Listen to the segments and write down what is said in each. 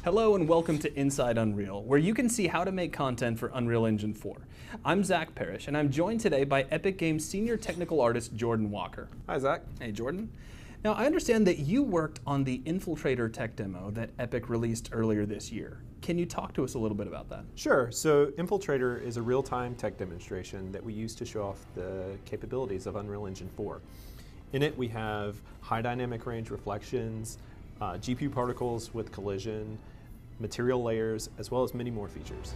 Hello and welcome to Inside Unreal, where you can see how to make content for Unreal Engine 4. I'm Zach Parrish, and I'm joined today by Epic Games Senior Technical Artist Jordan Walker. Hi, Zach. Hey, Jordan. Now, I understand that you worked on the Infiltrator tech demo that Epic released earlier this year. Can you talk to us a little bit about that? Sure. So Infiltrator is a real-time tech demonstration that we use to show off the capabilities of Unreal Engine 4. In it, we have high dynamic range reflections, GPU particles with collision, material layers, as well as many more features.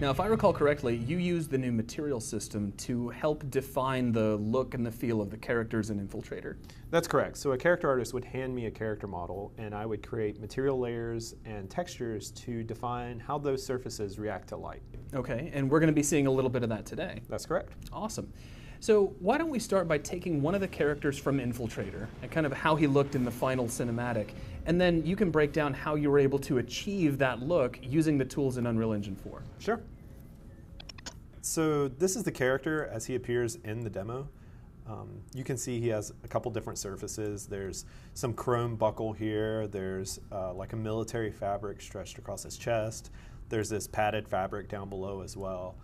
Now, if I recall correctly, you used the new material system to help define the look and the feel of the characters in Infiltrator. That's correct. So a character artist would hand me a character model, and I would create material layers and textures to define how those surfaces react to light. Okay, and we're going to be seeing a little bit of that today. That's correct. Awesome. So why don't we start by taking one of the characters from Infiltrator and kind of how he looked in the final cinematic, and then you can break down how you were able to achieve that look using the tools in Unreal Engine 4. Sure. So this is the character as he appears in the demo. You can see he has a couple different surfaces. There's some chrome buckle here. There's like a military fabric stretched across his chest. There's this padded fabric down below as well.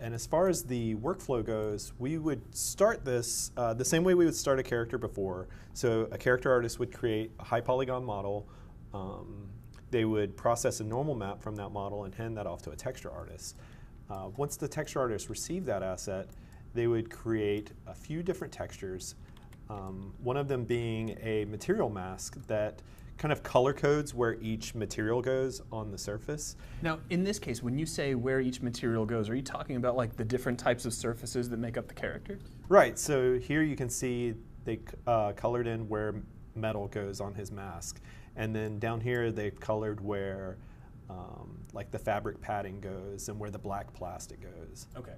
And as far as the workflow goes, we would start this the same way we would start a character before. So a character artist would create a high polygon model. They would process a normal map from that model and hand that off to a texture artist. Once the texture artist received that asset, they would create a few different textures, one of them being a material mask that kind of color codes where each material goes on the surface. Now, in this case, when you say where each material goes, are you talking about like the different types of surfaces that make up the character? Right, so here you can see they colored in where metal goes on his mask. And then down here they've colored where like the fabric padding goes and where the black plastic goes. Okay.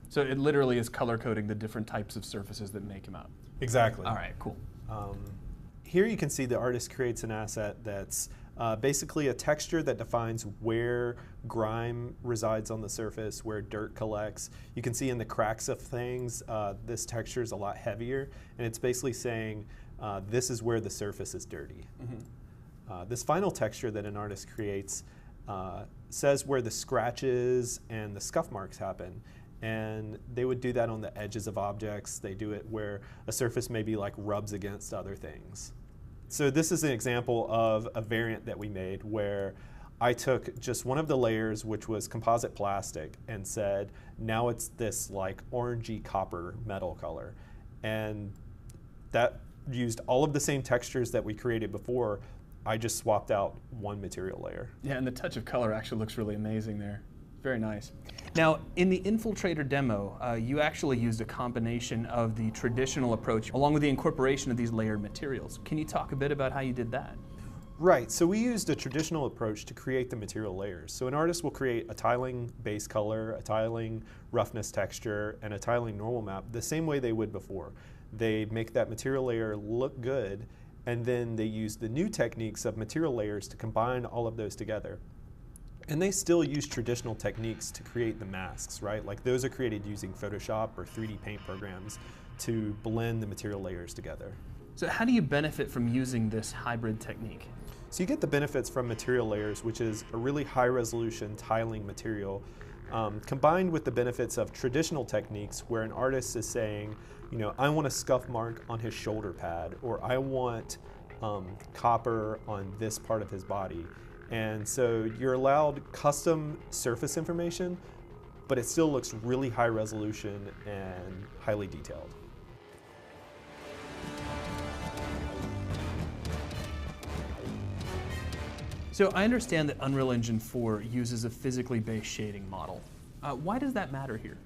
So it literally is color coding the different types of surfaces that make him up. Exactly. All right, cool. Here you can see the artist creates an asset that's basically a texture that defines where grime resides on the surface, where dirt collects. You can see in the cracks of things, this texture is a lot heavier, and it's basically saying this is where the surface is dirty. Mm-hmm. This final texture that an artist creates says where the scratches and the scuff marks happen. And they would do that on the edges of objects. They do it where a surface maybe like rubs against other things. So this is an example of a variant that we made where I took just one of the layers, which was composite plastic, and said, now it's this like orangey copper metal color. And that used all of the same textures that we created before. I just swapped out one material layer. Yeah, and the touch of color actually looks really amazing there. Very nice. Now, in the Infiltrator demo, you actually used a combination of the traditional approach along with the incorporation of these layered materials. Can you talk a bit about how you did that? Right, so we used a traditional approach to create the material layers. So an artist will create a tiling base color, a tiling roughness texture, and a tiling normal map the same way they would before. They make that material layer look good, and then they use the new techniques of material layers to combine all of those together. And they still use traditional techniques to create the masks, right? Like those are created using Photoshop or 3D paint programs to blend the material layers together. So how do you benefit from using this hybrid technique? So you get the benefits from material layers, which is a really high resolution tiling material, combined with the benefits of traditional techniques where an artist is saying, you know, I want a scuff mark on his shoulder pad, or I want copper on this part of his body. And so you're allowed custom surface information, but it still looks really high resolution and highly detailed. So I understand that Unreal Engine 4 uses a physically based shading model. Why does that matter here?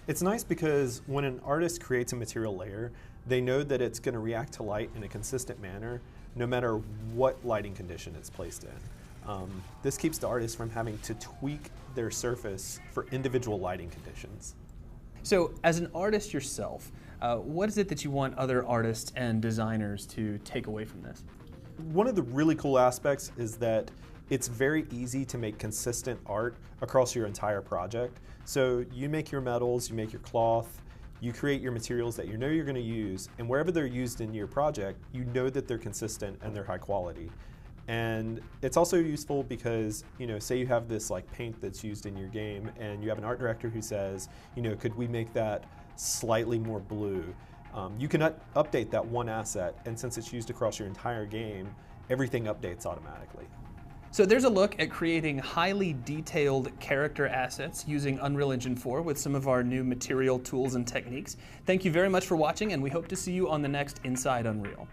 It's nice because when an artist creates a material layer, they know that it's going to react to light in a consistent manner, no matter what lighting condition it's placed in. This keeps the artist from having to tweak their surface for individual lighting conditions. So as an artist yourself, what is it that you want other artists and designers to take away from this? One of the really cool aspects is that it's very easy to make consistent art across your entire project. So you make your metals, you make your cloth, You create your materials that you know you're going to use, and wherever they're used in your project, you know that they're consistent and they're high quality. And it's also useful because, say you have this like paint that's used in your game, and you have an art director who says, could we make that slightly more blue? You can update that one asset, and since it's used across your entire game, everything updates automatically. So there's a look at creating highly detailed character assets using Unreal Engine 4 with some of our new material tools and techniques. Thank you very much for watching, and we hope to see you on the next Inside Unreal.